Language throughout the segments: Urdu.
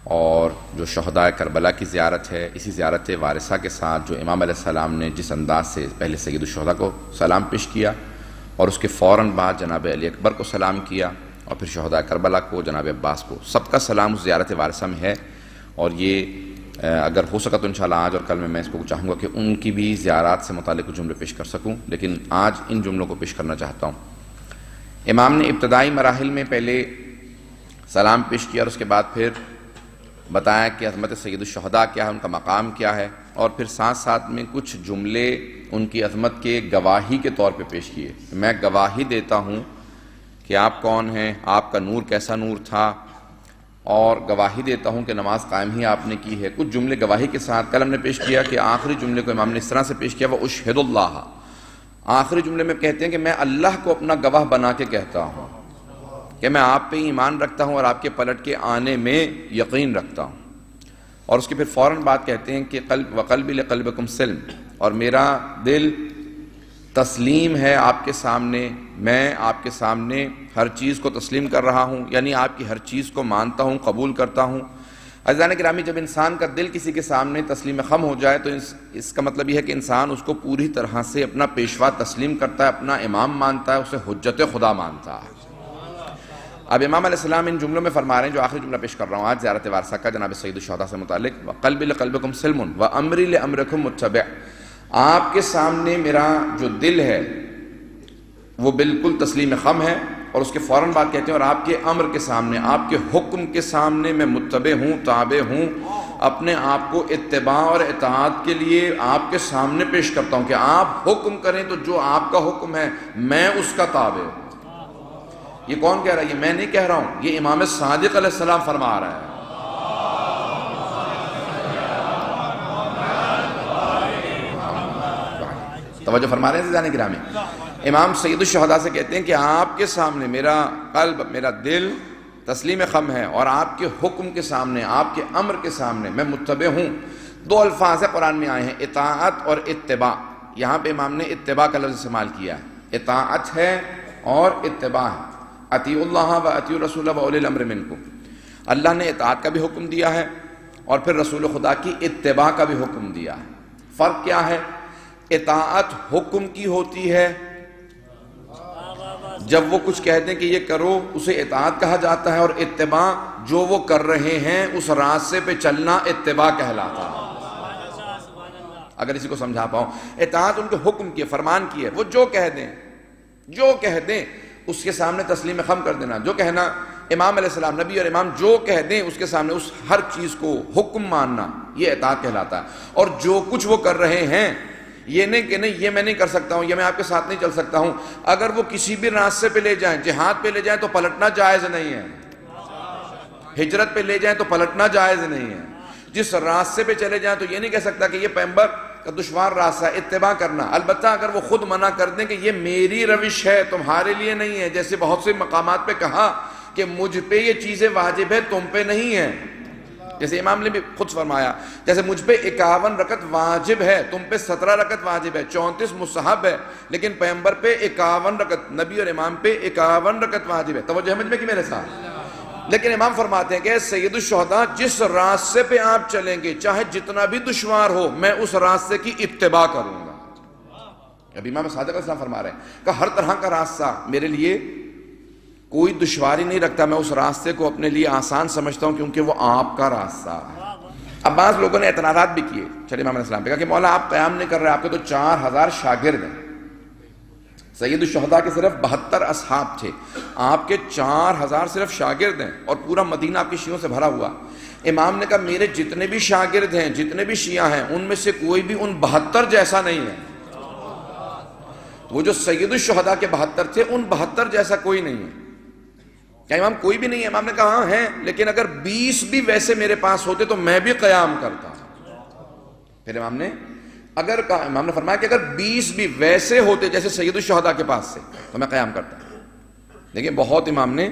اور جو شہداء کربلا کی زیارت ہے، اسی زیارت وارثہ کے ساتھ جو امام علیہ السلام نے جس انداز سے پہلے سید الشہداء کو سلام پیش کیا اور اس کے فوراً بعد جناب علی اکبر کو سلام کیا اور پھر شہداء کربلا کو، جناب عباس کو، سب کا سلام اس زیارت وارثہ میں ہے۔ اور یہ اگر ہو سکا تو انشاءاللہ آج اور کل میں اس کو چاہوں گا کہ ان کی بھی زیارات سے متعلق کچھ جملے پیش کر سکوں، لیکن آج ان جملوں کو پیش کرنا چاہتا ہوں۔ امام نے ابتدائی مراحل میں پہلے سلام پیش کیا اور اس کے بعد پھر بتایا کہ عظمت سید الشہداء کیا ہے، ان کا مقام کیا ہے، اور پھر ساتھ ساتھ میں کچھ جملے ان کی عظمت کے گواہی کے طور پہ پیش کیے۔ میں گواہی دیتا ہوں کہ آپ کون ہیں، آپ کا نور کیسا نور تھا، اور گواہی دیتا ہوں کہ نماز قائم ہی آپ نے کی ہے۔ کچھ جملے گواہی کے ساتھ کل ہم نے پیش کیا کہ آخری جملے کو امام نے اس طرح سے پیش کیا، وَأُشْهِدُ اللَّهَ، آخری جملے میں کہتے ہیں کہ میں اللہ کو اپنا گواہ بنا کے کہتا ہوں کہ میں آپ پہ ایمان رکھتا ہوں اور آپ کے پلٹ کے آنے میں یقین رکھتا ہوں۔ اور اس کے پھر فوراً بات کہتے ہیں کہ وَقَلْبِ لِقَلْبِكُمْ سِلْمٌ، اور میرا دل تسلیم ہے آپ کے سامنے، میں آپ کے سامنے ہر چیز کو تسلیم کر رہا ہوں، یعنی آپ کی ہر چیز کو مانتا ہوں، قبول کرتا ہوں۔ عزیزان گرامی، جب انسان کا دل کسی کے سامنے تسلیم خم ہو جائے تو اس کا مطلب یہ ہے کہ انسان اس کو پوری طرح سے اپنا پیشوا تسلیم کرتا ہے، اپنا امام مانتا ہے، اسے حجت خدا مانتا ہے۔ اب امام علیہ السلام ان جملوں میں فرما رہے ہیں، جو آخری جملہ پیش کر رہا ہوں آج زیارت وارثہ کا جناب سید الشہداء سے متعلق، وَقَلْبِ لِقَلْبِكُمْ سِلْمٌ وَأَمْرِي لِأَمْرِكُمْ مُتَّبِعٌ، آپ کے سامنے میرا جو دل ہے وہ بالکل تسلیم خم ہے، اور اس کے فوراً بات کہتے ہیں اور آپ کے امر کے سامنے، آپ کے حکم کے سامنے میں متبع ہوں، تابع ہوں، اپنے آپ کو اتباع اور اطاعت کے لیے آپ کے سامنے پیش کرتا ہوں کہ آپ حکم کریں تو جو آپ کا حکم ہے میں اس کا تابع ہوں۔ یہ کون کہہ رہا ہے؟ یہ میں نہیں کہہ رہا ہوں، یہ امام صادق علیہ السلام فرما رہا ہے۔ توجہ فرما رہے ہیں عزیزان گرامی، امام سید الشہداء سے کہتے ہیں کہ آپ کے سامنے میرا قلب، میرا دل تسلیم خم ہے، اور آپ کے حکم کے سامنے، آپ کے امر کے سامنے میں متبع ہوں۔ دو الفاظ قرآن میں آئے ہیں، اطاعت اور اتباع۔ یہاں پہ امام نے اتباع کا لفظ استعمال کیا ہے، اطاعت ہے اور اتباع ہے۔ اطیعوا اللہ و اطیعوا الرسول و اولی الامر منکم، اللہ نے اطاعت کا بھی حکم دیا ہے اور پھر رسول خدا کی اتباع کا بھی حکم دیا ہے۔ فرق کیا ہے؟ اطاعت حکم کی ہوتی ہے، جب وہ کچھ کہہ دیں کہ یہ کرو اسے اطاعت کہا جاتا ہے، اور اتباع جو وہ کر رہے ہیں اس راستے پہ چلنا اتباع کہلاتا ہے۔ اگر اسی کو سمجھا پاؤں، اطاعت ان کے حکم کی ہے، فرمان کی ہے، وہ جو کہہ دیں اس کے سامنے تسلیم خم کر دینا، جو کہنا امام علیہ السلام، نبی اور امام جو کہہ دیں اس کے سامنے اس ہر چیز کو حکم ماننا، یہ اطاعت کہلاتا ہے۔ اور جو کچھ وہ کر رہے ہیں، یہ نہیں کہ نہیں یہ میں نہیں کر سکتا ہوں، یہ میں آپ کے ساتھ نہیں چل سکتا ہوں، اگر وہ کسی بھی راستے پہ لے جائیں، جہاد پہ لے جائیں تو پلٹنا جائز نہیں ہے، ہجرت پہ لے جائیں تو پلٹنا جائز نہیں ہے، جس راستے پہ چلے جائیں تو یہ نہیں کہہ سکتا کہ یہ پیغمبر کا دشوار راستہ ہے، اتباع کرنا۔ البتہ اگر وہ خود منع کر دیں کہ یہ میری روش ہے، تمہارے لیے نہیں ہے، جیسے بہت سے مقامات پہ کہا کہ مجھ پہ یہ چیزیں واجب ہے، تم پہ نہیں ہے، جیسے امام نے بھی خود فرمایا، جیسے مجھ پہ 51 رکعت واجب ہے، تم پہ 17 رکعت واجب ہے، 34 مستحب ہے، لیکن پیغمبر پہ 51 رکعت، نبی اور امام پہ 51 رکعت واجب ہے۔ توجہ مجھ میں کہ میرے ساتھ؟ لیکن امام فرماتے ہیں کہ سید الشہداء جس راستے پہ آپ چلیں گے، چاہے جتنا بھی دشوار ہو، میں اس راستے کی اتباع کروں گا۔ اب امام صادق علیہ السلام فرما رہے ہیں کہ ہر طرح کا راستہ میرے لیے کوئی دشواری نہیں رکھتا، میں اس راستے کو اپنے لیے آسان سمجھتا ہوں کیونکہ وہ آپ کا راستہ ہے۔ اب بعض لوگوں نے اعتراضات بھی کیے چلے امام علیہ السلام پہ، کہا کہ مولا آپ قیام نہیں کر رہے، آپ کے تو 4000 شاگرد ہیں، سید الشہداء کے صرف 72 اصحاب تھے، آپ کے 4000 صرف شاگرد ہیں، اور پورا مدینہ آپ کی شیعوں سے بھرا ہوا۔ امام نے کہا میرے جتنے بھی شاگرد ہیں، جتنے بھی شیعہ ہیں، ان میں سے کوئی بھی ان 72 جیسا نہیں ہے۔ وہ جو سید الشہداء کے 72 تھے، ان 72 جیسا کوئی نہیں ہے۔ کیا امام کوئی بھی نہیں ہے؟ امام نے کہا ہاں ہیں، لیکن اگر 20 بھی ویسے میرے پاس ہوتے تو میں بھی قیام کرتا۔ پھر امام نے فرمایا کہ اگر 20 بھی ویسے ہوتے جیسے سید الشہداء کے پاس سے تو میں قیام کرتا۔ لیکن بہت امام نے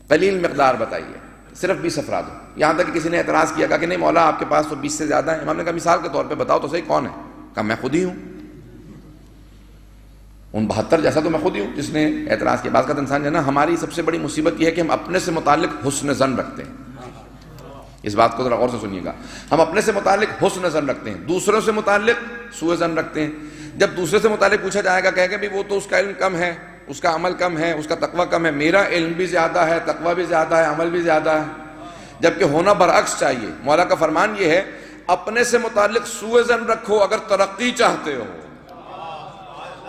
قلیل مقدار بتائی ہے، صرف 20 افراد ہو۔ یہاں تک کہ کسی نے اعتراض کیا، کہا کہ نہیں مولا آپ کے پاس تو 20 سے زیادہ ہیں۔ امام نے کہا مثال کے طور پہ بتاؤ تو صحیح کون ہے؟ کہا میں خود ہی ہوں، ان 72 جیسا تو میں خود ہی ہوں جس نے اعتراض کیا۔ بعض کا انسان جو ہے نا، ہماری سب سے بڑی مصیبت یہ ہے کہ ہم اپنے سے متعلق حسن ظن رکھتے ہیں۔ اس بات کو ذرا غور سے سنیے گا. ہم اپنے سے متعلق حسن ظن رکھتے ہیں، دوسروں سے متعلق سوء ظن رکھتے ہیں. جب دوسرے سے متعلق پوچھا جائے گا کہے کہ وہ تو اس کا علم کم ہے، اس کا عمل کم ہے، اس کا تقوی کم ہے. میرا علم بھی زیادہ ہے، تقوی بھی زیادہ ہے، عمل بھی زیادہ ہے. جبکہ ہونا برعکس چاہیے. مولا کا فرمان یہ ہے اپنے سے متعلق سوء ظن رکھو اگر ترقی چاہتے ہو.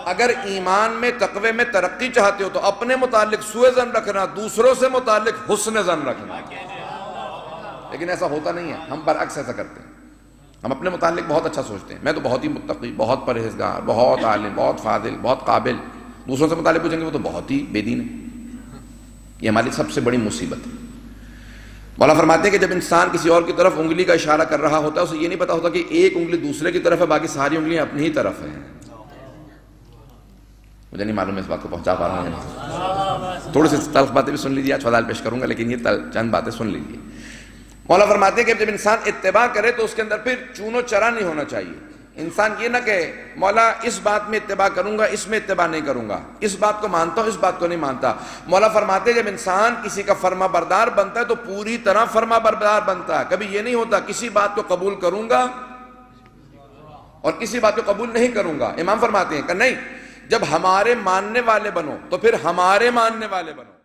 اگر ایمان میں تقوی میں ترقی چاہتے ہو تو اپنے متعلق سوء ظن رکھنا، دوسروں سے متعلق حسن ظن رکھنا. لیکن ایسا ہوتا نہیں ہے، ہم برعکس ایسا کرتے ہیں. ہم اپنے متعلق بہت اچھا سوچتے ہیں، میں تو بہت ہی متقی، بہت پرہیزگار، بہت عالم، بہت فاضل، بہت قابل. دوسروں سے متعلق پوچھیں گے وہ تو بہت ہی بے دین ہے. یہ ہماری سب سے بڑی مصیبت ہے. مولا فرماتے ہیں کہ جب انسان کسی اور کی طرف انگلی کا اشارہ کر رہا ہوتا ہے اسے یہ نہیں پتا ہوتا کہ ایک انگلی دوسرے کی طرف ہے، باقی ساری انگلیاں اپنی ہی طرف ہیں. مجھے نہیں معلوم میں اس بات کو پہنچا پا رہا ہوں. تھوڑی سی تلخ باتیں بھی سن لیجیے، آج فضائل پیش کروں گا لیکن یہ چند باتیں سن لیجیے. مولا فرماتے ہیں کہ جب انسان اتباع کرے تو اس کے اندر پھر چون و چرا نہیں ہونا چاہیے. انسان یہ نہ کہے مولا اس بات میں اتباع کروں گا، اس میں اتباع نہیں کروں گا، اس بات کو مانتا ہوں، اس بات کو نہیں مانتا. مولا فرماتے ہیں جب انسان کسی کا فرما بردار بنتا ہے تو پوری طرح فرما بردار بنتا ہے. کبھی یہ نہیں ہوتا کسی بات کو قبول کروں گا اور کسی بات کو قبول نہیں کروں گا. امام فرماتے ہیں کہ نہیں، جب ہمارے ماننے والے بنو تو پھر ہمارے ماننے والے بنو.